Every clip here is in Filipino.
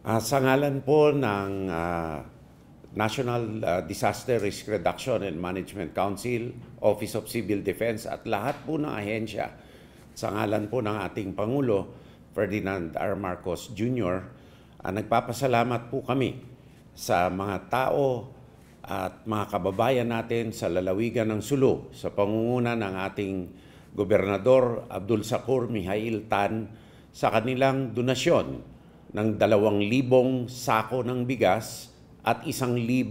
Sa ngalan po ng National Disaster Risk Reduction and Management Council, Office of Civil Defense at lahat po ng ahensya, sa ngalan po ng ating Pangulo, Ferdinand R. Marcos Jr., nagpapasalamat po kami sa mga tao at mga kababayan natin sa lalawigan ng Sulu sa pangunguna ng ating Gobernador Abdul Shakur Mihail Tan sa kanilang donasyon ng 2,000 sako ng bigas at 1,000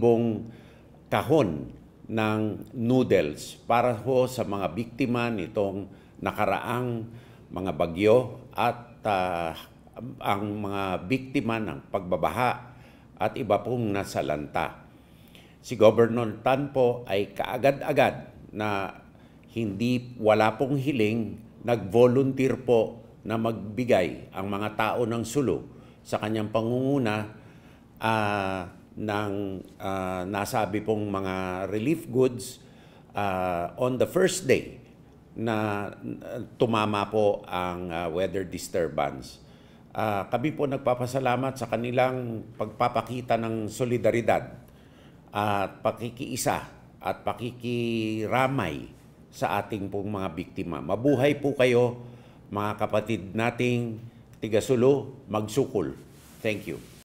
kahon ng noodles para ho sa mga biktima nitong nakaraang mga bagyo at ang mga biktima ng pagbabaha at iba pong nasalanta. Si Governor Tan po ay kaagad-agad na wala pong hiling, nag-volunteer po na magbigay ang mga tao ng Sulu sa kanyang pangunguna ng nasabi pong mga relief goods on the first day na tumama po ang weather disturbance. Kami po nagpapasalamat sa kanilang pagpapakita ng solidaridad at pakikiisa at pakikiramay sa ating pong mga biktima. Mabuhay po kayo, mga kapatid nating tiga Sulu, magsukol. Thank you.